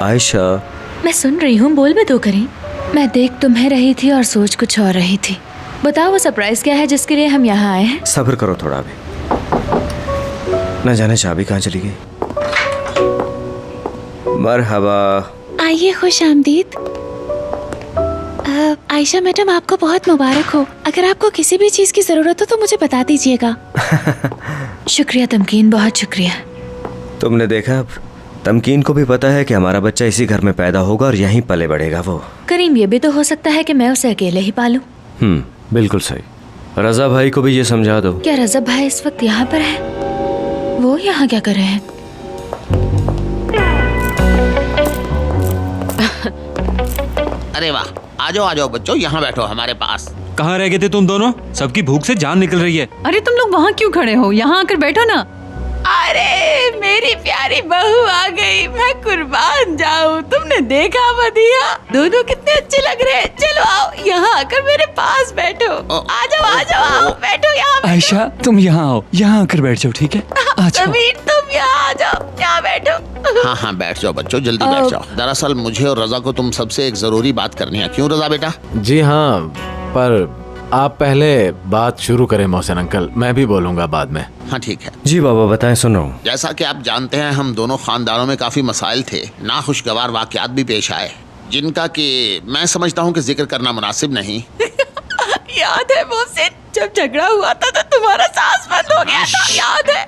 आयशा। मैं सुन रही हूँ, बोल भी तो करीम। मैं देख तुम्हें रही थी और सोच कुछ और रही थी। बताओ वो सरप्राइज क्या है जिसके लिए हम यहाँ आए हैं? सब्र करो थोड़ा भी, न जाने चाबी कहाँ चली गई। मरहबा। आइए, खुश आमदीद। आयशा मैडम, आपको बहुत मुबारक हो। अगर आपको किसी भी चीज की जरूरत हो तो मुझे बता दीजिएगा। शुक्रिया तमकीन, बहुत शुक्रिया। तुमने देखा, अब तमकीन को भी पता है कि हमारा बच्चा इसी घर में पैदा होगा और यहीं पले बढ़ेगा। वो करीम, ये भी तो हो सकता है कि मैं उसे अकेले ही पालूं। बिल्कुल सही। रजा भाई को भी ये समझा दो। क्या रजा भाई इस वक्त यहाँ पर है? वो यहाँ क्या कर रहे हैं? अरे वाह, आ जाओ बच्चों, यहाँ बैठो हमारे पास। कहाँ रह गए थे तुम दोनों? सबकी भूख से जान निकल रही है। अरे तुम लोग वहाँ क्यों खड़े हो? यहाँ आकर बैठो ना। अरे मेरी प्यारी बहू आ गई, मैं कुर्बान जाऊँ। तुमने देखा मदिया, दोनों कितने अच्छे लग रहे हैं। चलो आओ, यहाँ आकर मेरे पास बैठो। आ जाओ, बैठो यहाँ। आयशा, तुम यहाँ आओ, यहाँ आकर बैठ जाओ, ठीक है? आ जाओ। अमीर, तुम यहाँ आ जाओ, यहाँ बैठो। हाँ, बैठ जाओ बच्चों, जल्दी बैठ जाओ। दरअसल मुझे और रजा को तुम सबसे एक जरूरी बात करनी है। क्यों रजा बेटा? जी हाँ, पर आप पहले बात शुरू करें मोहसिन अंकल, मैं भी बोलूँगा बाद में। हाँ ठीक है। जी बाबा बताएं, सुन रहा हूँ। जैसा कि आप जानते हैं, हम दोनों खानदानों में काफी मसाइल थे, नाखुशगवार वाकयात भी पेश आए, जिनका कि मैं समझता हूँ कि जिक्र करना मुनासिब नहीं। याद है मोहसिन, जब झगड़ा हुआ था तो तुम्हारा सांस बंद हो गया था, याद है?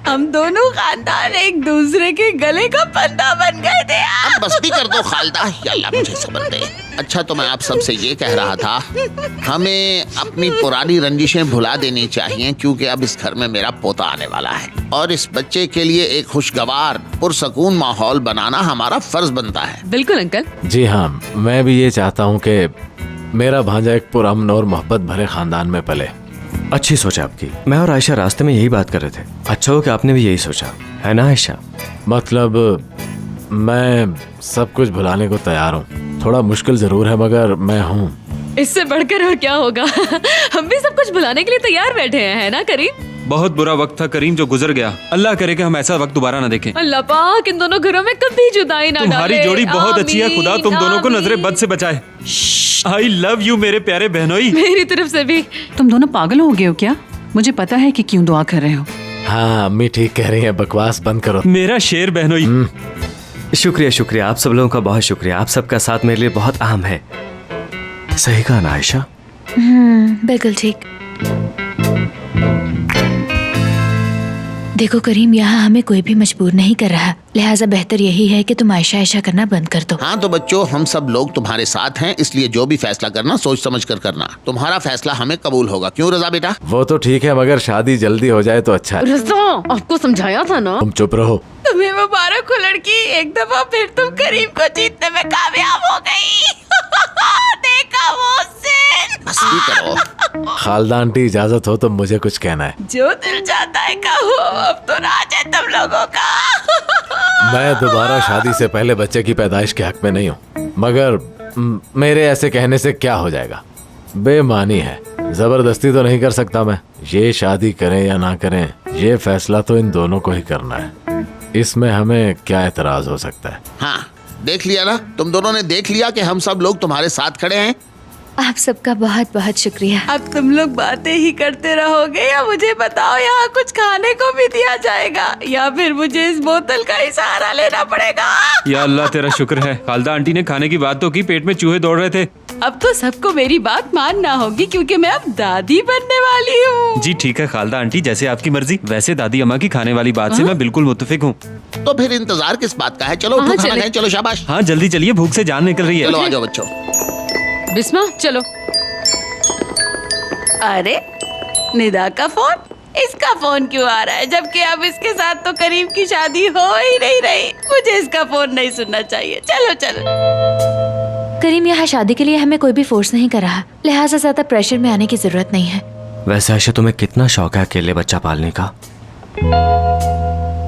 हम दोनों खानदान एक दूसरे के गले का फंदा बन गए थे। अब बस भी कर दो खालदा, या अल्लाह मुझे सब्र दे। अच्छा, तो मैं आप सबसे ये कह रहा था, हमें अपनी पुरानी रंजिशें भुला देनी चाहिए, क्योंकि अब इस घर में मेरा पोता आने वाला है और इस बच्चे के लिए एक खुशगवार पुरसकून माहौल बनाना हमारा फर्ज बनता है। बिल्कुल अंकल। जी हाँ, मैं भी ये चाहता हूँ कि मेरा भांजा एक पुरअमन और मोहब्बत भरे खानदान में पले। अच्छी सोच आपकी। मैं और आयशा रास्ते में यही बात कर रहे थे। अच्छा हो कि आपने भी यही सोचा, है ना आयशा? मतलब मैं सब कुछ भुलाने को तैयार हूँ। थोड़ा मुश्किल जरूर है, मगर मैं हूँ। इससे बढ़कर और क्या होगा। हम भी सब कुछ भुलाने के लिए तैयार बैठे हैं, है ना करीम? बहुत बुरा वक्त था करीम जो गुजर गया। अल्लाह करे कि हम ऐसा वक्त दोबारा ना देखें। अल्लाह पाक इन दोनों घरों में कभी जुदाई ना डाले। तुम्हारी जोड़ी बहुत अच्छी है, खुदा तुम दोनों को नजरे बद से बचाए। आई लव यू मेरे प्यारे बहनोई। मेरी तरफ से भी। तुम दोनों पागल हो गए हो क्या? मुझे पता है कि क्यों दुआ कर रहे हो। हाँ, अम्मी ठीक कह रही है, बकवास बंद करो। मेरा शेर बहनोई। शुक्रिया शुक्रिया, आप सब लोगों का बहुत शुक्रिया। आप सबका साथ मेरे लिए बहुत अहम है। सही कहा ना आयशा? बिल्कुल ठीक। देखो करीम, यहाँ हमें कोई भी मजबूर नहीं कर रहा, लिहाजा बेहतर यही है कि तुम आयशा आयशा करना बंद कर दो। हाँ तो बच्चों, हम सब लोग तुम्हारे साथ हैं, इसलिए जो भी फैसला करना सोच समझ कर करना। तुम्हारा फैसला हमें कबूल होगा। क्यों रजा बेटा? वो तो ठीक है, मगर शादी जल्दी हो जाए तो अच्छा है। रज़ा, आपको समझाया था ना। तुम चुप रहो। तुम्हें मुबारक हो लड़की, एक दफा फिर तुम करीम को जीतने में कामयाब हो गई। देखा मोहसिन। बस भी करो। खालदा आंटी, इजाजत हो तो मुझे कुछ कहना है। जो दिल चाहता है कहो, अब तो राज है तुम लोगों का। मैं दोबारा शादी से पहले बच्चे की पैदाइश के हक में नहीं हूँ, मगर मेरे ऐसे कहने से क्या हो जाएगा? बेमानी है, जबरदस्ती तो नहीं कर सकता मैं। ये शादी करें या ना करें, ये फैसला तो इन दोनों को ही करना है। इसमें हमें क्या एतराज हो सकता है? हाँ, देख लिया ना, तुम दोनों ने देख लिया कि हम सब लोग तुम्हारे साथ खड़े हैं। आप सबका बहुत बहुत शुक्रिया। अब तुम लोग बातें ही करते रहोगे या मुझे बताओ, यहाँ कुछ खाने को भी दिया जाएगा या फिर मुझे इस बोतल का ही सहारा लेना पड़ेगा? या अल्लाह तेरा शुक्र है, खालदा आंटी ने खाने की बात तो की, पेट में चूहे दौड़ रहे थे। अब तो सबको मेरी बात मानना होगी, क्योंकि मैं अब दादी बनने वाली हूँ। जी ठीक है खालदा आंटी, जैसे आपकी मर्जी। वैसे दादी अम्मा की खाने वाली बात से मैं बिल्कुल मुत्तफिक हूँ। तो फिर इंतजार किस बात का है? चलो उठो, खाना खाएं, चलो शाबाश। हाँ जल्दी चलिए, भूख से जान निकल रही है। चलो आ जाओ बच्चों। बिस्मा चलो। अरे निदा का फोन, इसका फोन क्यों आ रहा है? जबकि अब इसके साथ तो करीम की शादी हो ही नहीं रही। मुझे इसका फोन नहीं सुनना चाहिए। चलो चलो। करीम यहाँ शादी के लिए हमें कोई भी फोर्स नहीं कर रहा, लिहाजा ज्यादा प्रेशर में आने की जरूरत नहीं है। वैसे आयशा, तुम्हें कितना शौक है अकेले बच्चा पालने का?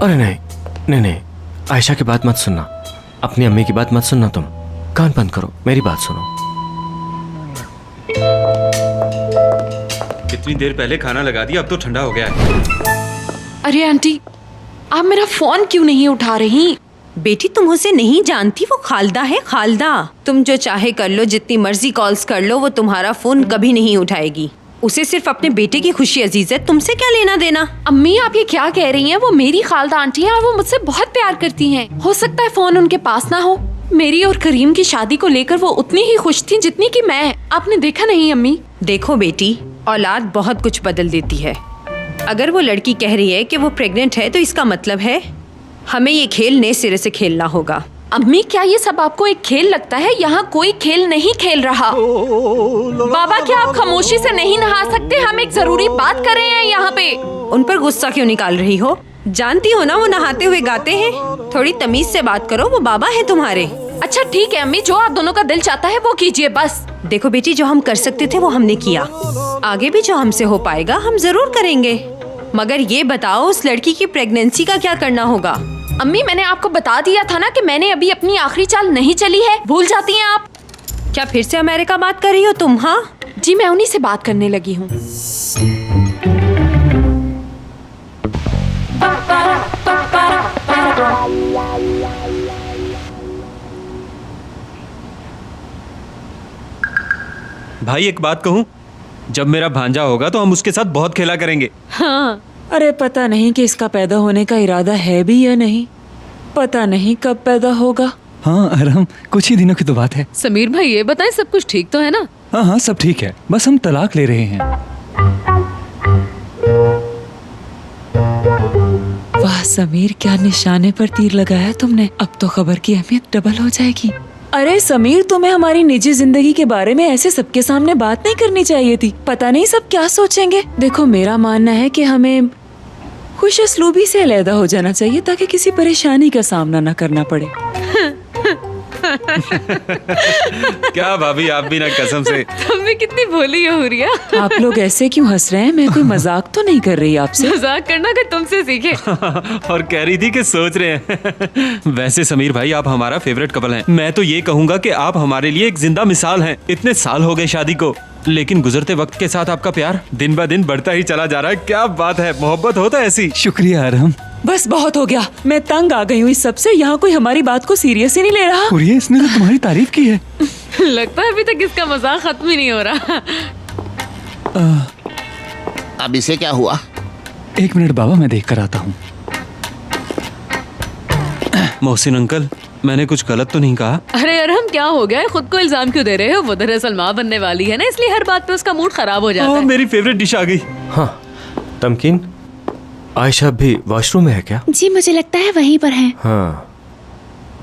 अरे नहीं नहीं नहीं, आयशा की बात मत सुनना, अपनी अम्मी की बात मत सुनना। तुम कान बंद करो, मेरी बात सुनो। कितनी देर पहले खाना लगा दिया, अब तो ठंडा हो गया है। अरे आंटी, आप मेरा फोन क्यों नहीं उठा रही? बेटी तुम उसे नहीं जानती, वो खालदा है, खालदा। तुम जो चाहे कर लो, जितनी मर्जी कॉल्स कर लो, वो तुम्हारा फोन कभी नहीं उठाएगी। उसे सिर्फ अपने बेटे की खुशी अजीज है, तुमसे क्या लेना देना। अम्मी आप ये क्या कह रही हैं? वो मेरी खालदा आंटी है और वो मुझसे बहुत प्यार करती हैं। हो सकता है फोन उनके पास ना हो। मेरी और करीम की शादी को लेकर वो उतनी ही खुश थी जितनी कि मैं। आपने देखा नहीं अम्मी? देखो बेटी, औलाद बहुत कुछ बदल देती है। अगर वो लड़की कह रही है कि वो प्रेग्नेंट है तो इसका मतलब है हमें ये खेल नए सिरे से खेलना होगा। अम्मी क्या ये सब आपको एक खेल लगता है? यहाँ कोई खेल नहीं खेल रहा। बाबा क्या आप खामोशी से नहीं नहा सकते? हम एक जरूरी बात कर रहे हैं यहाँ पे। उन पर गुस्सा क्यों निकाल रही हो? जानती हो ना वो नहाते हुए गाते हैं। थोड़ी तमीज से बात करो, वो बाबा है तुम्हारे। अच्छा ठीक है अम्मी, जो आप दोनों का दिल चाहता है वो कीजिए बस। देखो बेटी, जो हम कर सकते थे वो हमने किया। आगे भी जो हमसे हो पाएगा हम जरूर करेंगे। मगर ये बताओ, उस लड़की की प्रेगनेंसी का क्या करना होगा? अम्मी मैंने आपको बता दिया था ना कि मैंने अभी अपनी आखिरी चाल नहीं चली है। भूल जाती हैं आप? क्या फिर से अमेरिका बात कर रही हो तुम? हाँ जी मैं उन्हीं से बात करने लगी हूँ। भाई एक बात कहूँ, जब मेरा भांजा होगा तो हम उसके साथ बहुत खेला करेंगे। हाँ अरे पता नहीं कि इसका पैदा होने का इरादा है भी या नहीं। पता नहीं कब पैदा होगा। हाँ अरहम, कुछ ही दिनों की तो बात है। समीर भाई ये बताएं, सब कुछ ठीक तो है ना? हाँ हाँ सब ठीक है, बस हम तलाक ले रहे हैं। वाह समीर, क्या निशाने पर तीर लगाया तुमने। अब तो खबर की अहमियत डबल हो जाएगी। अरे समीर, तुम्हें हमारी निजी जिंदगी के बारे में ऐसे सबके सामने बात नहीं करनी चाहिए थी। पता नहीं सब क्या सोचेंगे। देखो मेरा मानना है कि हमें खुश असलूबी से अलहदा हो जाना चाहिए ताकि किसी परेशानी का सामना न करना पड़े। क्या भाभी, आप भी ना कसम से। तुम भी कितनी भोली हो रिया। आप लोग ऐसे क्यों हंस रहे हैं? मैं कोई मजाक तो नहीं कर रही आपसे। मजाक करना कि तुमसे सीखे। और कह रही थी कि सोच रहे हैं। वैसे समीर भाई, आप हमारा फेवरेट कपल हैं। मैं तो ये कहूँगा कि आप हमारे लिए एक जिंदा मिसाल हैं। इतने साल हो गए शादी को, लेकिन गुजरते वक्त के साथ आपका प्यार दिन ब दिन बढ़ता ही चला जा रहा है। क्या बात है, मोहब्बत होता है ऐसी। शुक्रिया अरहम। बस बहुत हो गया, मैं तंग आ गई हूँ इस सब से। यहाँ कोई हमारी बात को सीरियस ही नहीं ले रहा। और ये इसने तो तुम्हारी तारीफ की है। लगता है अभी तक इसका मजाक खत्म ही नहीं हो रहा। अब इसे क्या हुआ? एक मिनट बाबा, मैं देख कर आता हूँ। मोहसिन अंकल, मैंने कुछ गलत तो नहीं कहा? अरे अरहम क्या हो गया है? खुद को इल्जाम क्यों दे रहे हो? वो दरअसल माँ बनने वाली है ना, इसलिए हर बात पे उसका मूड खराब हो जाता है। मेरी फेवरेट डिश आ गई। हाँ तमकीन, आयशा भी वॉशरूम में है क्या? जी मुझे लगता है वहीं पर है। हाँ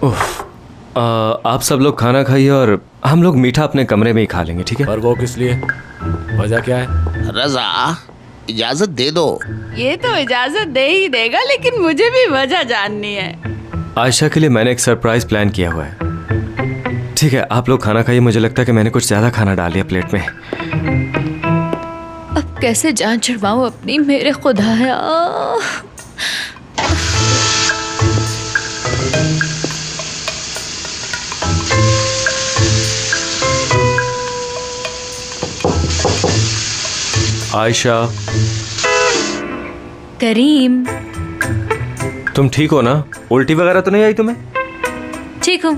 उफ, आप सब लोग खाना खाइए और हम लोग मीठा अपने कमरे में ही खा लेंगे, ठीक है? पर वो किस लिए? वजह क्या है? रजा, इजाजत दे दो। ये तो इजाजत दे ही देगा, लेकिन मुझे भी वजह जाननी है। आयशा के लिए मैंने एक सरप्राइज प्लान किया हुआ है। ठीक है, आप लोग खाना खाइए। मुझे लगता है कि मैंने कुछ ज्यादा खाना डाल दिया प्लेट में। अब कैसे जान छुड़वाऊं अपनी, मेरे खुदाया। आयशा, करीम, तुम ठीक हो ना? उल्टी वगैरह तो नहीं आई तुम्हें? ठीक हूँ,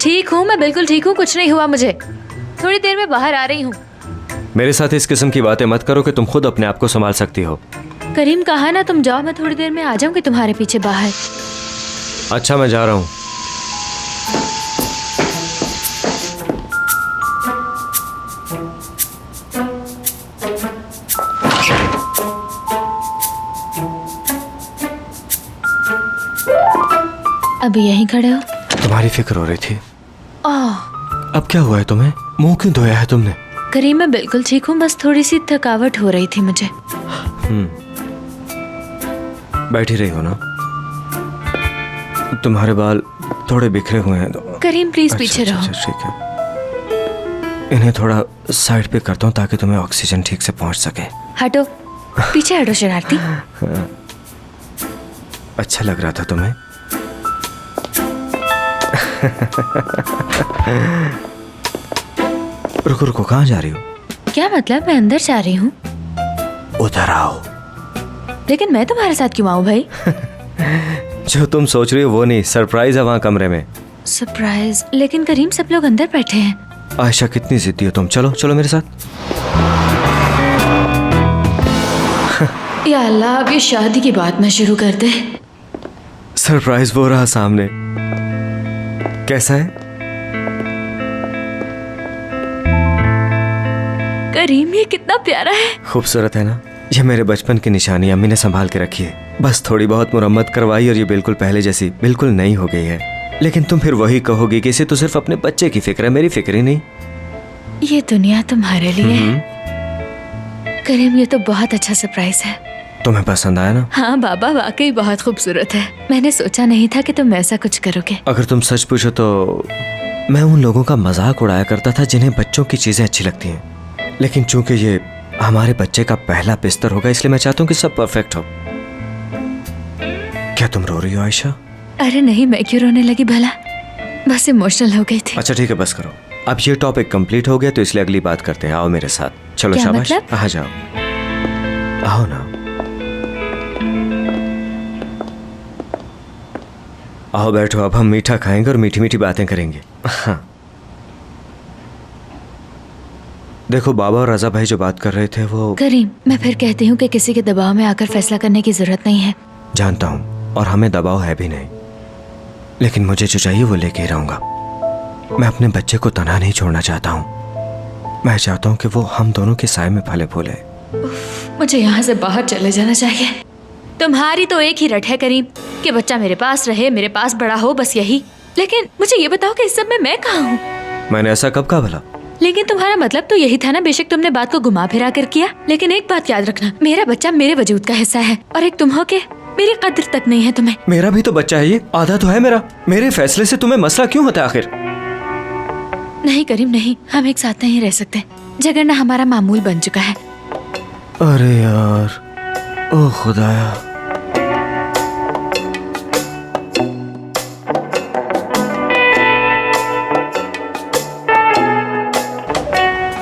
ठीक हूँ, मैं बिल्कुल ठीक हूँ, कुछ नहीं हुआ मुझे। थोड़ी देर में बाहर आ रही हूँ। मेरे साथ इस किस्म की बातें मत करो कि तुम खुद अपने आप को संभाल सकती हो। करीम कहा ना तुम जाओ, मैं थोड़ी देर में आ जाऊंगी तुम्हारे पीछे बाहर। अच्छा मैं जा रहा हूँ। अभी यहीं खड़े हो? तुम्हारी फिक्र हो रही थी। ओह अब क्या हुआ है तुम्हें? मुंह क्यों धोया है तुमने? करीम मैं बिल्कुल ठीक हूँ, बस थोड़ी सी थकावट हो रही थी मुझे। बैठी रही हो ना? तुम्हारे बाल थोड़े बिखरे हुए हैं तो। करीम प्लीज अच्छा, पीछे अच्छा, रहो। अच्छा, ठीक है। इन्हें थोड़ा साइड पे करता हूँ ताकि तुम्हें ऑक्सीजन ठीक से पहुंच सके। हटो, पीछे हटो शरारती। अच्छा लग रहा था तुम्हें? रुको रुको, कहाँ जा रही हो? क्या मतलब? मैं अंदर जा रही हूँ। उधर आओ। लेकिन मैं तुम्हारे साथ क्यों आऊँ भाई? जो तुम सोच रही हो वो नहीं, सरप्राइज है वहाँ कमरे में। सरप्राइज? लेकिन करीम सब लोग अंदर बैठे हैं। आयशा कितनी जिद्दी हो तुम, चलो चलो मेरे साथ। या अल्लाह, अब ये शादी की बात ना शुरू कर दे। सरप्राइज वो रहा सामने। कैसा है? करीम ये कितना प्यारा है। खूबसूरत है ना? ये मेरे बचपन की निशानी अम्मी ने संभाल के रखी है। बस थोड़ी बहुत मुरम्मत करवाई और ये बिल्कुल पहले जैसी बिल्कुल नई हो गई है। लेकिन तुम फिर वही कहोगी कि इसे तो सिर्फ अपने बच्चे की फिक्र है, मेरी फिक्र ही नहीं। ये दुनिया तुम्हारे लिए है। करीम ये तो बहुत अच्छा सरप्राइज है। तुम्हें पसंद आया ना? हाँ बाबा, वाकई बहुत खूबसूरत है। मैंने सोचा नहीं था कि तुम ऐसा कुछ करोगे। अगर तुम सच पूछो तो मैं उन लोगों का मजाक उड़ाया करता था जिन्हें बच्चों की चीजें अच्छी लगती हैं। लेकिन चूंकि ये हमारे बच्चे का पहला बिस्तर होगा, इसलिए मैं चाहता हूँ कि सब परफेक्ट हो। क्या तुम रो रही हो आयशा? अरे नहीं, मैं क्यों रोने लगी भला, बस इमोशनल हो गई थी। अच्छा ठीक है, बस करो। अब ये टॉपिक कंप्लीट हो गया तो इसलिए अगली बात करते हैं। आओ मेरे साथ, चलो। क्या शाबाश, मतलब? आ जाओ, आओ ना, आओ बैठो। अब हम मीठा खाएंगे और मीठी मीठी बातें करेंगे। हाँ देखो, बाबा और रजा भाई जो बात कर रहे थे वो। करीम, मैं फिर कहती हूँ कि किसी के दबाव में आकर फैसला करने की जरूरत नहीं है। जानता हूँ, और हमें दबाव है भी नहीं, लेकिन मुझे जो चाहिए वो लेके ही रहूंगा। मैं अपने बच्चे को तन्हा नहीं छोड़ना चाहता हूँ। मैं चाहता हूँ कि वो हम दोनों के साए में फले फूले। मुझे यहाँ से बाहर चले जाना चाहिए। तुम्हारी तो एक ही रट है करीम, कि बच्चा मेरे पास रहे, मेरे पास बड़ा हो, बस यही। लेकिन मुझे ये बताओ कि इस सब में मैं कहाँ हूँ? मैंने ऐसा कब कहा भला? लेकिन तुम्हारा मतलब तो यही था ना। बेशक तुमने बात को घुमा फिरा कर किया, लेकिन एक बात याद रखना, मेरा बच्चा मेरे वजूद का हिस्सा है, और एक तुम हो के मेरी कद्र तक नहीं है तुम्हें। मेरा भी तो बच्चा है, ये आधा तो है मेरा। मेरे फैसले से तुम्हें मसला क्यों होता है आखिर? नहीं करीम नहीं, हम एक साथ नहीं रह सकते। झगड़ना हमारा मामूल बन चुका है। अरे यार, ओ खुदाया।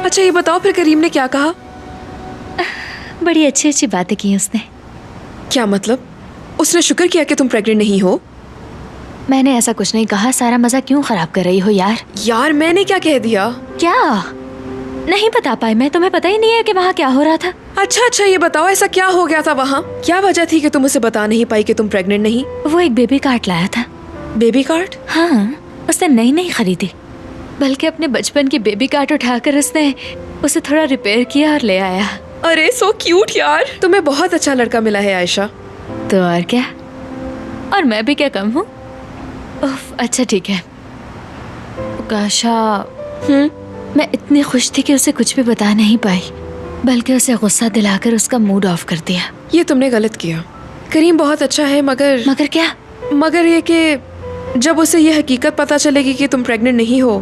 अच्छा ये बताओ, फिर करीम ने क्या कहा? बड़ी अच्छी अच्छी बातें की उसने। क्या मतलब? उसने शुक्र किया कि तुम प्रेग्नेंट नहीं हो? मैंने ऐसा कुछ नहीं कहा। सारा मजा क्यों खराब कर रही हो यार? यार मैंने क्या कह दिया? क्या नहीं बता पाई मैं? तुम्हें पता ही नहीं है कि वहाँ क्या हो रहा था? अच्छा ये बताओ, ऐसा क्या हो गया था वहाँ? क्या वजह थी कि तुम उसे बता नहीं पाई कि तुम प्रेग्नेंट नहीं? वो एक बेबी कार्ड लाया था। Baby card? हाँ, उसने नई नहीं खरीदी, बल्कि अपने बचपन की बेबी कार्ड उठाकर उसने उसे थोड़ा रिपेयर किया और ले आया। अरे सो क्यूट यार, तुम्हें बहुत अच्छा लड़का मिला है आयशा। तो और क्या, और मैं भी क्या कम हूँ? अच्छा ठीक है काशा, मैं इतनी खुश थी कि उसे कुछ भी बता नहीं पाई, बल्कि उसे गुस्सा दिलाकर उसका मूड ऑफ कर दिया। ये तुमने गलत किया। करीम बहुत अच्छा है, मगर क्या? मगर ये कि जब उसे ये हकीकत पता चलेगी कि तुम प्रेग्नेंट नहीं हो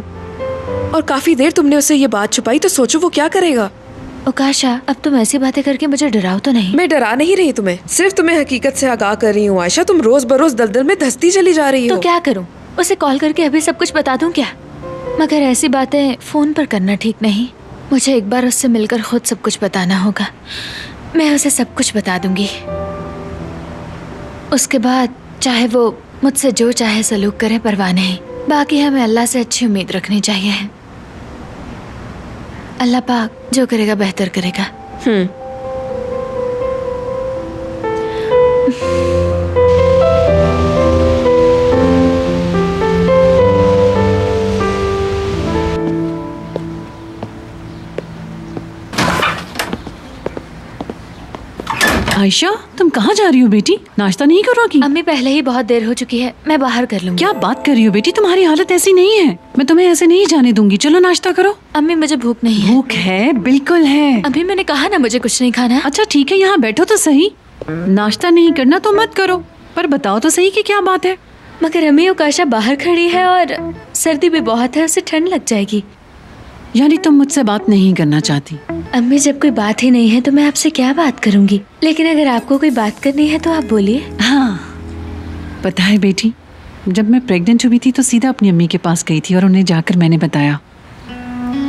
और काफी देर तुमने उसे ये बात छुपाई, तो सोचो वो क्या करेगा। ओकाशा, अब तुम ऐसी बातें करके मुझे डराओ तो नहीं। मैं डरा नहीं रही तुम्हें, सिर्फ तुम्हें हकीकत से आगाह कर रही हूँ आयशा। तुम रोज बरोज दलदल में धंसती चली जा रही हो। तो क्या करूँ? उसे कॉल करके अभी सब कुछ बता दूं क्या? मगर ऐसी बातें फोन पर करना ठीक नहीं। मुझे एक बार उससे मिलकर खुद सब कुछ बताना होगा। मैं उसे सब कुछ बता दूंगी। उसके बाद चाहे वो मुझसे जो चाहे सलूक करे, परवाह नहीं। बाकी हमें अल्लाह से अच्छी उम्मीद रखनी चाहिए। अल्लाह पाक जो करेगा बेहतर करेगा। आयशा, तुम कहाँ जा रही हो बेटी? नाश्ता नहीं करोगी? अम्मी पहले ही बहुत देर हो चुकी है, मैं बाहर कर लूंगी। क्या बात कर रही हो बेटी, तुम्हारी हालत ऐसी नहीं है। मैं तुम्हें ऐसे नहीं जाने दूंगी। चलो नाश्ता करो। अम्मी मुझे भूख नहीं है। भूख है? बिल्कुल है। अभी मैंने कहा ना मुझे कुछ नहीं खाना। अच्छा ठीक है, यहाँ बैठो तो सही। नाश्ता नहीं करना तो मत करो, पर बताओ तो सही कि क्या बात है। मगर अम्मी ओकाशा बाहर खड़ी है और सर्दी भी बहुत है, उसे ठंड लग जाएगी। यानी तुम मुझसे बात नहीं करना चाहती? अम्मी जब कोई बात ही नहीं है तो मैं आपसे क्या बात करूंगी। लेकिन अगर आपको कोई बात करनी है तो आप बोलिए। हाँ पता है बेटी, जब मैं प्रेग्नेंट हुई थी तो सीधा अपनी अम्मी के पास गई थी और उन्हें जाकर मैंने बताया।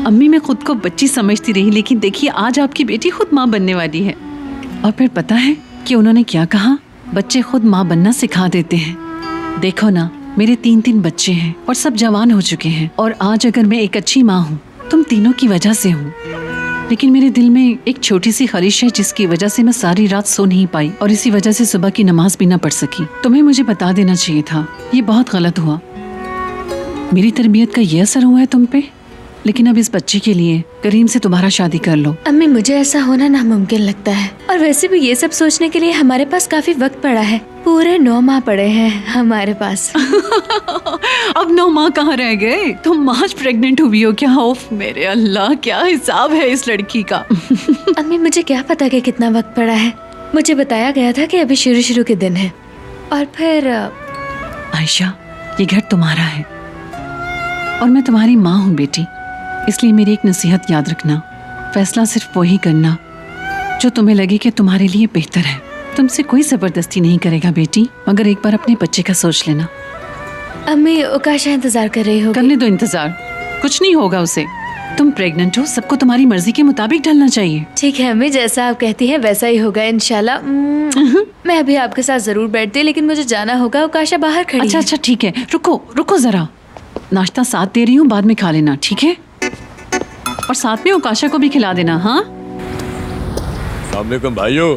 अम्मी मैं खुद को बच्ची समझती रही, लेकिन देखिए आज आपकी बेटी खुद माँ बनने वाली है। और फिर पता है कि उन्होंने क्या कहा? बच्चे खुद माँ बनना सिखा देते हैं। देखो ना, मेरे 3 बच्चे हैं और सब जवान हो चुके हैं, और आज अगर मैं एक अच्छी माँ हूँ तुम तीनों की वजह से हूँ। लेकिन मेरे दिल में एक छोटी सी ख्वाहिश है जिसकी वजह से मैं सारी रात सो नहीं पाई और इसी वजह से सुबह की नमाज भी ना पढ़ सकी। तुम्हें मुझे बता देना चाहिए था, ये बहुत गलत हुआ। मेरी तरबियत का ये असर हुआ है तुम पे। लेकिन अब इस बच्चे के लिए करीम से तुम्हारा शादी कर लो। अम्मी मुझे ऐसा होना नामुमकिन लगता है, और वैसे भी ये सब सोचने के लिए हमारे पास काफी वक्त पड़ा है। पूरे 9 माह पड़े हैं हमारे पास। अब 9 माह कहाँ रह गए? तुम आज प्रेग्नेंट हुई हो क्या? ओफ मेरे अल्लाह, क्या हिसाब है इस लड़की का। अम्मी मुझे क्या पता कि कितना वक्त पड़ा है। मुझे बताया गया था कि अभी शुरू के दिन है। और फिर आयशा, ये घर तुम्हारा है और मैं तुम्हारी माँ हूँ बेटी, इसलिए मेरी एक नसीहत याद रखना, फैसला सिर्फ वही करना जो तुम्हें लगे कि तुम्हारे लिए बेहतर है। तुमसे कोई जबरदस्ती नहीं करेगा बेटी, मगर एक बार अपने बच्चे का सोच लेना। अम्मी उकाशा इंतजार कर रही होगी। करने दो इंतजार, कुछ नहीं होगा उसे। तुम प्रेग्नेंट हो, सबको तुम्हारी मर्जी के मुताबिक ढलना चाहिए। ठीक है अम्मी, जैसा आप कहती हैं वैसा ही होगा इंशाल्लाह। मैं अभी आपके साथ जरूर बैठती, लेकिन मुझे जाना होगा, उकाशा बाहर खड़ी अच्छा है। अच्छा ठीक है, रुको रुको जरा, नाश्ता साथ दे रही हूँ, बाद में खा लेना, ठीक है? और साथ में उकाशा को भी खिला देना। हाँ अस्सलामुअलैकुम भाइयों,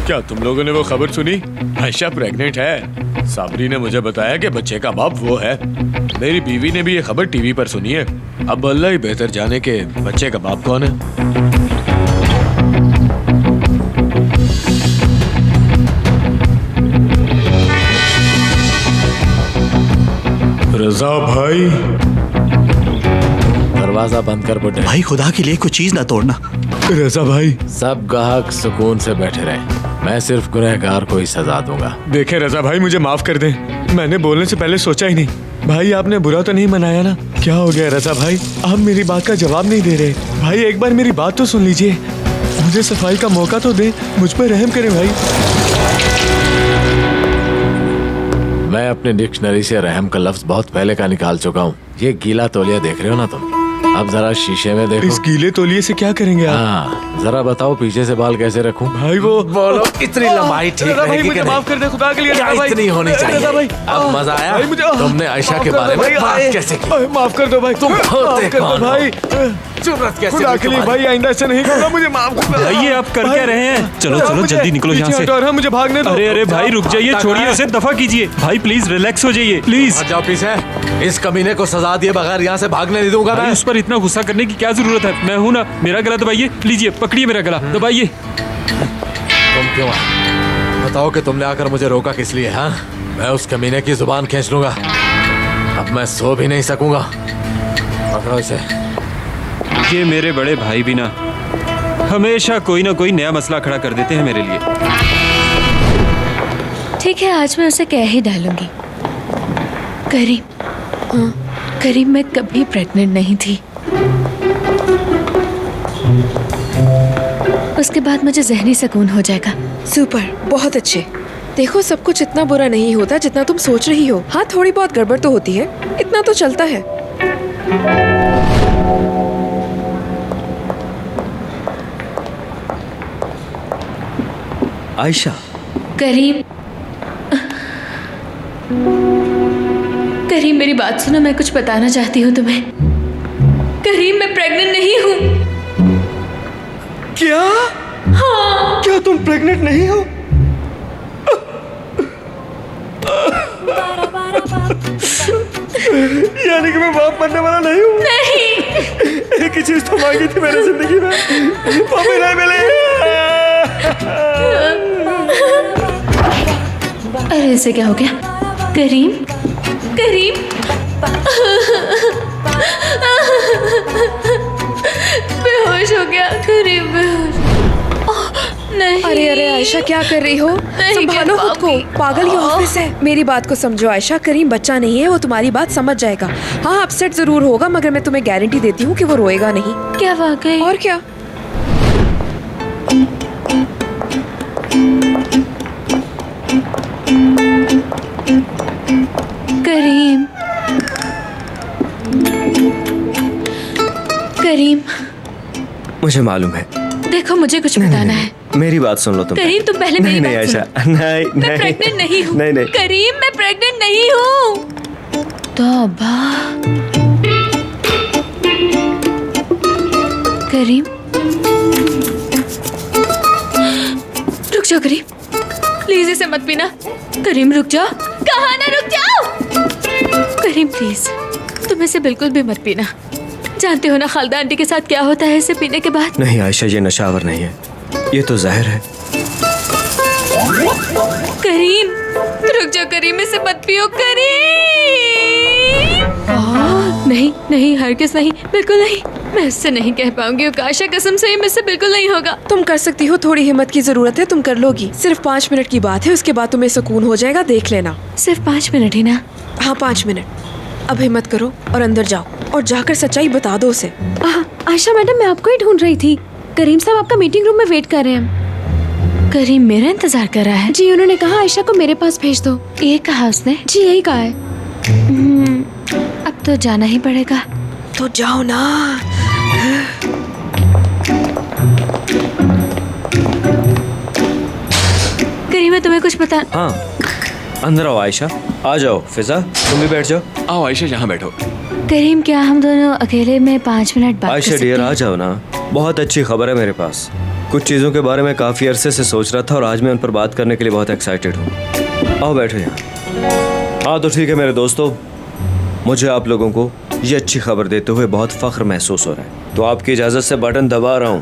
क्या तुम लोगों ने वो खबर सुनी? आयशा प्रेग्नेंट है। साबरी ने मुझे बताया कि बच्चे का बाप वो है। मेरी बीवी ने भी ये खबर टीवी पर सुनी है। अब अल्लाह ही बेहतर जाने के बच्चे का बाप कौन है। रजा भाई, दरवाजा बंद कर बुड्ढे। भाई खुदा के लिए कुछ चीज ना तोड़ना। रजा भाई, सब ग्राहक सुकून से बैठे रहे, मैं सिर्फ गुनहगार को ही सजा दूंगा। देखें रजा भाई, मुझे माफ कर दें, मैंने बोलने से पहले सोचा ही नहीं। भाई आपने बुरा तो नहीं मनाया ना? क्या हो गया रजा भाई, आप मेरी बात का जवाब नहीं दे रहे। भाई एक बार मेरी बात तो सुन लीजिए, मुझे सफाई का मौका तो दे, मुझ पर रहम करें भाई। मैं अपने डिक्शनरी से रहम का लफ्ज बहुत पहले का निकाल चुका हूँ। ये गीला तौलिया देख रहे हो ना तुम? अब जरा शीशे में देखो। इस गीले तौलिए से क्या करेंगे आप? हाँ, जरा बताओ पीछे से बाल कैसे रखूं? भाई वो बोलो, इतनी लंबाई ठीक रजा भाई, रहेगी मुझे कि माफ कर दे खुदा के लिए। क्या रजा भाई, इतनी होनी रजा चाहिए? भाई, अब मजा आया? भाई मुझे तुमने आयशा माफ के कर दो बारे में भाई, बात कैसे की? माफ कर दो भाई, तुम होते माफ कर दो कौन हो? भाई, जरूरत कैसे खुदा हुई के लिए तुम्हारी? भाई, आइंदा ऐसा नहीं करूंगा, मुझे माफ कर दो। भाई ये आप कर क्या रहे हैं? चलो चलो जल्दी निकलो यहाँ से। और मुझे भागने दो। अरे अरे भाई रुक जाइए, छोड़िए उसे, दफा कीजिए। भाई प्लीज रिलैक्स हो जाइए प्लीज। हट जाओ पीछे। इस कमीने को सजा दिए बगैर यहाँ से भागने नहीं दूंगा भाई मैं। उस पर इतना गुस्सा करने की क्या जरूरत है? मैं हूँ ना, मेरा गला दबाइए, लीजिए पकड़िए मेरा गला, दबाइए। तुम क्यों आए? बताओ कि तुमने आकर मुझे रोका किस लिए? हाँ, मैं उस कमीने की जुबान खींच लूंगा। अब मैं सो भी नहीं सकूंगा। पकड़ो इसे। ये मेरे बड़े भाई भी ना हमेशा कोई ना कोई नया मसला खड़ा कर देते हैं मेरे लिए। ठीक है, आज मैं उसे कह ही डालूंगी। करीम, हाँ करीम, मैं कभी प्रेग्नेंट नहीं थी। उसके बाद मुझे जहनी सुकून हो जाएगा। सुपर, बहुत अच्छे। देखो सब कुछ इतना बुरा नहीं होता जितना तुम सोच रही हो। हाँ थोड़ी बहुत गड़बड़ तो होती है, इतना तो चलता है। आयशा, करीम, करीम मेरी बात सुनो, मैं कुछ बताना चाहती हूँ तुम्हें। करीम मैं प्रेग्नेंट नहीं हूँ। क्या? हाँ। क्या तुम प्रेग्नेंट नहीं हो? यानी कि मैं बाप बनने वाला नहीं हूँ? नहीं। एक ही चीज तो मांगी थी मैंने जिंदगी में, वो भी नहीं मिली। अरे इसे क्या हो गया? करीम, करीम, बेहोश हो गया। करीम बेहोश। नहीं। अरे अरे आयशा क्या कर रही हो? संभालो खुद को, पागल ये ऑफिस है। मेरी बात को समझो आयशा, करीम बच्चा नहीं है, वो तुम्हारी बात समझ जाएगा। हाँ अपसेट जरूर होगा, मगर मैं तुम्हें गारंटी देती हूँ कि वो रोएगा नहीं। क्या वाकई? और क्या। करीम, करीम, मुझे मालूम है देखो मुझे कुछ बताना है। मेरी बात सुन लो तुम। करीम तुम पहले नहीं मेरी नहीं बात आयशा, सुनो। नहीं मैं प्रेग्नेंट नहीं हूँ। नहीं नहीं करीम मैं प्रेग्नेंट नहीं हूँ। तौबा। करीम रुक जाओ करीम, प्लीज इसे मत पीना। करीम रुक जाओ, कहा ना रुक जाओ। करीम प्लीज तुम इसे बिल्कुल भी मत पीना। जानते हो ना खालदा आंटी के साथ क्या होता है इसे पीने के बाद। नहीं आयशा, ये नशावर नहीं है, ये तो जहर है। करीम रुक जाओ करीम, इसे मत पियो करीम। नहीं नहीं हरगिज़ नहीं, बिल्कुल नहीं। मैं इससे नहीं कह पाऊंगी उकाशा, कसम से ही मुझसे बिल्कुल नहीं होगा। तुम कर सकती हो, थोड़ी हिम्मत की जरूरत है, तुम कर लोगी। सिर्फ 5 मिनट की बात है, उसके बाद तुम्हें सुकून हो जाएगा, देख लेना। सिर्फ 5 मिनट ही ना? हाँ 5 मिनट। अब हिम्मत करो और अंदर जाओ और जाकर सच्चाई बता दो उसे। आयशा मैडम मैं आपको ही ढूंढ रही थी। करीम साहब आपका मीटिंग रूम में वेट कर रहे हैं। करीम मेरा इंतजार कर रहा है? जी उन्होंने कहा आयशा को मेरे पास भेज दो। ये कहा उसने? जी यही कहा है। अब तो जाना ही पड़ेगा। तो जाओ ना। करीम मैं तुम्हें कुछ बता। हाँ अंदर आओ आयशा, आ जाओ। फिजा तुम भी बैठ जाओ। आओ आयशा यहाँ बैठो। करीम क्या हम दोनों अकेले में 5 मिनट बात कर आयशा सकते डियर हैं? आ जाओ ना, बहुत अच्छी खबर है मेरे पास। कुछ चीज़ों के बारे में काफ़ी अरसे से सोच रहा था और आज मैं उन पर बात करने के लिए बहुत एक्साइटेड हूँ। आओ बैठो यहाँ। हाँ तो ठीक है मेरे दोस्तों, मुझे आप लोगों को ये अच्छी खबर देते हुए बहुत फख्र महसूस हो रहा है, तो आपकी इजाज़त से बटन दबा रहा हूँ।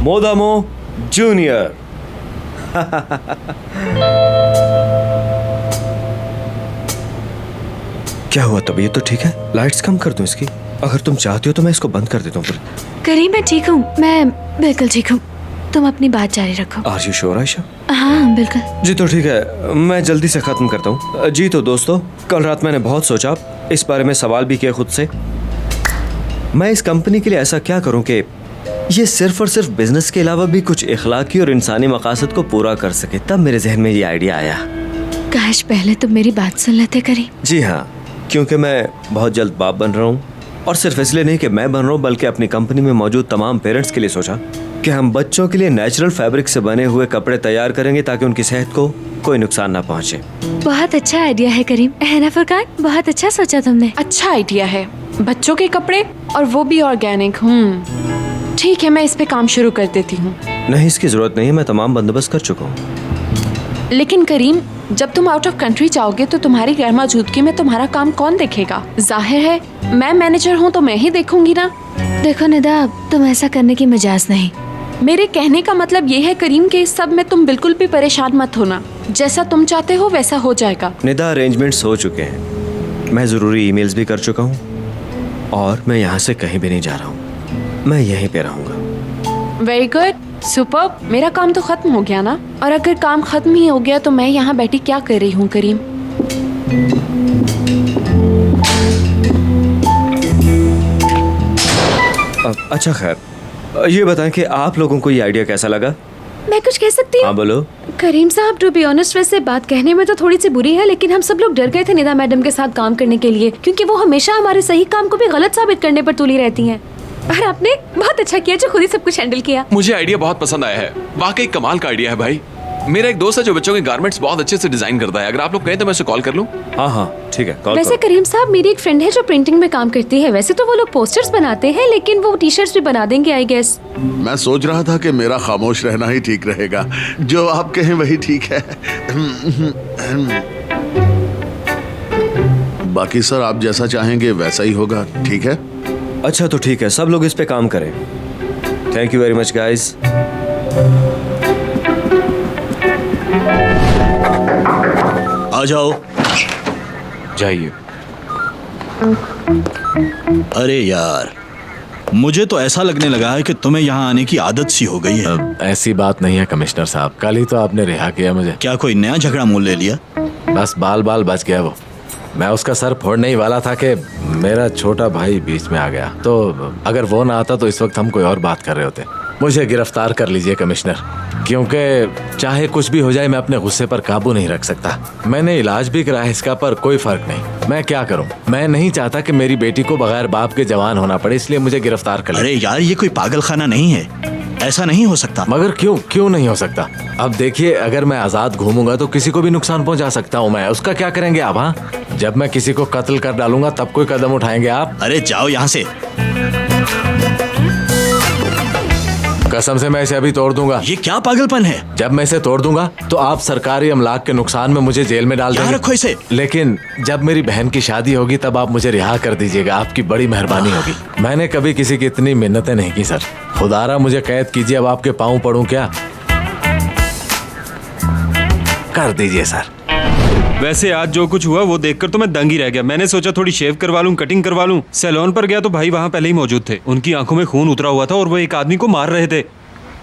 मोदामो जूनियर। क्या हुआ तबीयत तो ठीक है? लाइट्स कम कर दूं इसकी? अगर तुम चाहती हो तो मैं इसको बंद कर देता हूँ फिर। करीम मैं ठीक हूँ, मैं बिल्कुल ठीक हूँ। तुम अपनी बात जारी रखो। Are you sure Ayesha? हाँ बिल्कुल। जी तो ठीक है, मैं जल्दी से ख़त्म करता हूँ। जी तो दोस्तों, कल रात मैंने बहुत सोचा, इस बारे में सवाल भी किया खुद से, मैं इस कंपनी के लिए ऐसा क्या करूँ कि ये सिर्फ और सिर्फ बिजनेस के अलावा भी कुछ इखलाकी और इंसानी मकासद को पूरा कर सके। तब मेरे जहन में ये आइडिया आया। काश पहले तुम मेरी बात सुन लेते करीम। जी हाँ, क्योंकि मैं बहुत जल्द बाप बन रहा हूँ, और सिर्फ इसलिए नहीं कि मैं बन रहा हूँ बल्कि अपनी कंपनी में मौजूद तमाम पेरेंट्स के लिए सोचा कि हम बच्चों के लिए नेचुरल फैब्रिक से बने हुए कपड़े तैयार करेंगे ताकि उनकी सेहत को कोई नुकसान ना पहुँचे। बहुत अच्छा आइडिया है करीम, है ना फुरकान? बहुत अच्छा सोचा तुमने। अच्छा आइडिया है, बच्चों के कपड़े और वो भी ऑर्गेनिक। ठीक है मैं इस पे काम शुरू कर देती हूँ। नहीं इसकी जरूरत नहीं है, मैं तमाम बंदोबस्त कर चुका हूँ। लेकिन करीम जब तुम आउट ऑफ कंट्री जाओगे तो तुम्हारी गैर मौजूदगी में तुम्हारा काम कौन देखेगा? जाहिर है मैं मैनेजर हूँ तो मैं ही देखूंगी ना। देखो निदा, तुम ऐसा करने की मजाज नहीं। मेरे कहने का मतलब ये है करीम कि इस सब में तुम बिल्कुल भी परेशान मत होना, जैसा तुम चाहते हो वैसा हो जाएगा। निदा अरेंजमेंट्स हो चुके हैं, मैं ज़रूरी ईमेल्स भी कर चुका हूँ और मैं यहाँ से कहीं भी नहीं जा रहा हूँ, मैं यहीं पे रहूँगा। Very good, super. मेरा काम तो खत्म हो गया ना, और अगर काम खत्म ही हो गया तो मैं यहाँ बैठी क्या कर रही हूँ करीम? अच्छा खैर, ये बताएं कि आप लोगों को ये आइडिया कैसा लगा? मैं कुछ कह सकती हूँ? हाँ बोलो। करीम साहब टू बी ऑनेस्ट वैसे बात कहने में तो थोड़ी सी बुरी है, लेकिन हम सब लोग डर गए थे निदा मैडम के साथ काम करने के लिए, क्योंकि वो हमेशा हमारे सही काम को भी गलत साबित करने पर तुली रहती हैं। और आपने बहुत अच्छा किया जो खुद ही सब कुछ हैंडल किया। मुझे आइडिया बहुत पसंद आया है, वाकई कमाल का आइडिया है भाई। मेरा एक दोस्त है जो बच्चों के गारमेंट्स बहुत अच्छे से डिजाइन करता है, अगर आप लोग कहें तो मैं उसे कॉल कर लूं। हाँ हाँ ठीक है, कॉल वैसे करो। करीम साहब मेरी एक फ्रेंड है जो प्रिंटिंग में काम करती है। वैसे तो वो लोग पोस्टर्स बनाते हैं, लेकिन वो टी शर्ट्स भी बना देंगे आई गेस। मैं सोच रहा था कि मेरा खामोश रहना ही ठीक रहेगा, जो आप कहें वही ठीक है। बाकी सर आप जैसा चाहेंगे वैसा ही होगा, ठीक है? अच्छा तो ठीक है, सब लोग इस पे काम करें। Thank you very much guys. आ जाओ। जाइए। अरे यार, मुझे तो ऐसा लगने लगा है कि तुम्हें यहाँ आने की आदत सी हो गई है। ऐसी बात नहीं है कमिश्नर साहब, कल ही तो आपने रिहा किया मुझे। क्या कोई नया झगड़ा मोल ले लिया? बस बाल बाल बच गया वो। मैं उसका सर फोड़ने ही वाला था कि मेरा छोटा भाई बीच में आ गया, तो अगर वो ना आता तो इस वक्त हम कोई और बात कर रहे होते। मुझे गिरफ्तार कर लीजिए कमिश्नर, क्योंकि चाहे कुछ भी हो जाए मैं अपने गुस्से पर काबू नहीं रख सकता। मैंने इलाज भी कराया इसका, पर कोई फर्क नहीं। मैं क्या करूं? मैं नहीं चाहता कि मेरी बेटी को बगैर बाप के जवान होना पड़े, इसलिए मुझे गिरफ्तार कर अरे यार, ये कोई पागल खाना नहीं है, ऐसा नहीं हो सकता। मगर क्यों नहीं हो सकता? अब देखिए, अगर मैं आजाद घूमूंगा तो किसी को भी नुकसान पहुंचा सकता हूं मैं। उसका क्या करेंगे आप? हाँ, जब मैं किसी को कत्ल कर डालूंगा तब कोई कदम उठाएंगे आप? अरे जाओ यहाँ से। कसम से मैं इसे अभी तोड़ दूंगा। ये क्या पागलपन है? जब मैं इसे तोड़ दूंगा तो आप सरकारी अमलाक के नुकसान में मुझे जेल में डाल देंगे। रखो इसे। लेकिन जब मेरी बहन की शादी होगी तब आप मुझे रिहा कर दीजिएगा, आपकी बड़ी मेहरबानी होगी। मैंने कभी किसी की इतनी मिन्नतें नहीं की सर। खुदारा मुझे कैद कीजिए, अब आपके पाँव पड़ूं क्या? कर दीजिए सर। वैसे आज जो कुछ हुआ वो देखकर तो मैं दंग ही रह गया। मैंने सोचा थोड़ी शेव करवा लूं, कटिंग करवा लूं। सैलून पर गया तो भाई वहाँ पहले ही मौजूद थे। उनकी आंखों में खून उतरा हुआ था और वो एक आदमी को मार रहे थे।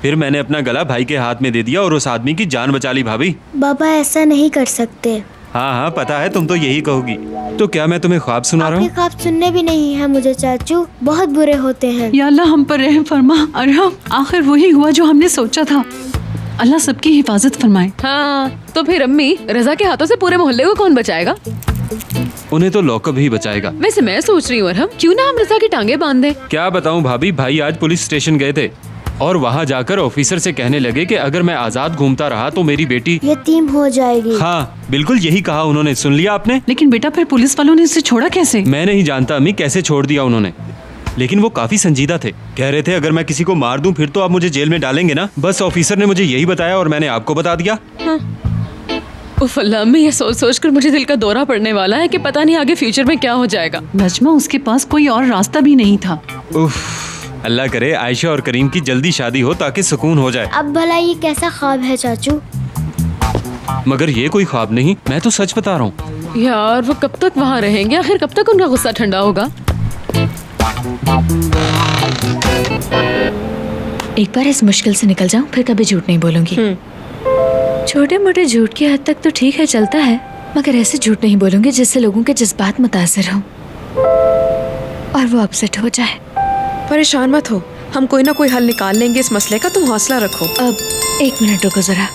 फिर मैंने अपना गला भाई के हाथ में दे दिया और उस आदमी की जान बचा ली। भाभी, बाबा ऐसा नहीं कर सकते। हाँ पता है, तुम तो यही कहोगी। तो क्या मैं तुम्हें ख्वाब सुना रहा हूँ? ख्वाब सुनने भी नहीं है मुझे चाचू, बहुत बुरे होते हैं। या अल्लाह हम पर रहम फरमा। अरहम, आखिर वही हुआ जो हमने सोचा था। अल्लाह सबकी हिफाजत फरमाए। हाँ, तो फिर अम्मी, रजा के हाथों से पूरे मोहल्ले को कौन बचाएगा? उन्हें तो लॉकअप ही बचाएगा। वैसे मैं सोच रही हूँ अरहम, क्यों ना हम रजा की टांगे बांध दें? क्या बताऊं भाभी, भाई आज पुलिस स्टेशन गए थे और वहाँ जाकर ऑफिसर से कहने लगे कि अगर मैं आजाद घूमता रहा तो मेरी बेटी यतीम हो जाएगी। हाँ, बिल्कुल यही कहा उन्होंने। सुन लिया आपने? लेकिन बेटा फिर पुलिस वालों ने इसे छोड़ा कैसे? मैं नहीं जानता अम्मी कैसे छोड़ दिया उन्होंने, लेकिन वो काफी संजीदा थे। कह रहे थे अगर मैं किसी को मार दूं फिर तो आप मुझे जेल में डालेंगे ना। बस ऑफिसर ने मुझे यही बताया और मैंने आपको बता दिया। उफ अल्लाह, अम्मी ये सोच सोच कर मुझे दिल का दौरा पड़ने वाला है कि पता नहीं आगे फ्यूचर में क्या हो जाएगा। नजमा, उसके पास कोई और रास्ता भी नहीं था। उफ, अल्लाह करे आयशा और करीम की जल्दी शादी हो ताकि सुकून हो जाए। अब भला ये कैसा ख्वाब है चाचू? मगर ये कोई ख्वाब नहीं, मैं तो सच बता रहा हूँ। यार वो कब तक वहाँ रहेंगे? आखिर कब तक उनका गुस्सा ठंडा होगा? एक बार इस मुश्किल से निकल जाऊं, फिर कभी झूठ नहीं बोलूंगी। छोटे मोटे झूठ की हद तक तो ठीक है, चलता है, मगर ऐसे झूठ नहीं बोलूंगी जिससे लोगों के जज्बात मुतासर हों और वो अपसेट हो जाए। परेशान मत हो, हम कोई ना कोई हल निकाल लेंगे इस मसले का, तुम हौसला रखो। अब 1 मिनट रुको जरा।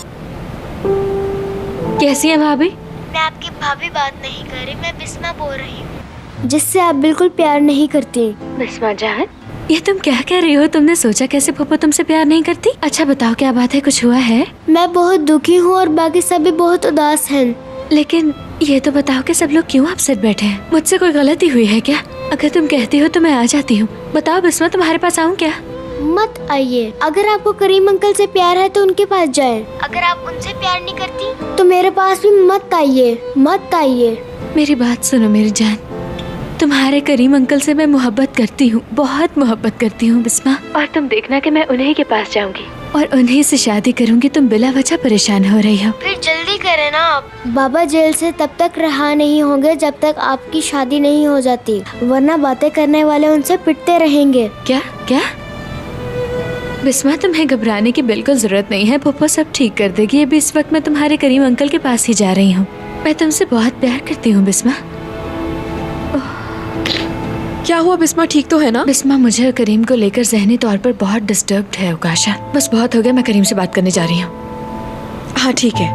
कैसी है भाभी? मैं आपकी भाभी बात नहीं कर रही, मैं बिस्मा बोल रही हूँ, जिससे आप बिल्कुल प्यार नहीं करती। बिस्मा जान, ये तुम क्या कह रही हो? तुमने सोचा कैसे पप्पा तुमसे प्यार नहीं करती? अच्छा बताओ क्या बात है, कुछ हुआ है? मैं बहुत दुखी हूँ और बाकी सभी बहुत उदास हैं। लेकिन ये तो बताओ कि सब लोग क्यों अपसेट बैठे हैं? मुझसे कोई गलती हुई है क्या? अगर तुम कहती हो तो मैं आ जाती हूँ। बताओ बिस्मा, तुम्हारे पास आऊँ क्या? मत आइए। अगर आपको करीम अंकल से प्यार है तो उनके पास जाएं। अगर आप उनसे प्यार नहीं करती तो मेरे पास भी मत आइए, मत आइए। मेरी बात सुनो मेरी जान, तुम्हारे करीम अंकल से मैं मोहब्बत करती हूँ, बहुत मोहब्बत करती हूँ बिस्मा। और तुम देखना कि मैं उन्हीं के पास जाऊंगी और उन्हीं से शादी करूंगी। तुम बिला वजह परेशान हो रही हो। फिर जल्दी करें ना आप। बाबा जेल से तब तक रहा नहीं होंगे जब तक आपकी शादी नहीं हो जाती, वरना बातें करने वाले उनसे पिटते रहेंगे। क्या क्या? बिस्मा, तुम्हें घबराने की बिल्कुल जरूरत नहीं है, पप्पा सब ठीक कर देगी। अभी इस वक्त मैं तुम्हारे करीम अंकल के पास ही जा रही हूँ। मैं तुमसे बहुत प्यार करती हूँ बिस्मा। क्या हुआ बिस्मा, ठीक तो है ना? बिस्मा, मुझे और करीम को लेकर ज़हनी तौर पर बहुत डिस्टर्ब्ड है उकाशा। बस बहुत हो गया, मैं करीम से बात करने जा रही हूँ। हाँ ठीक है।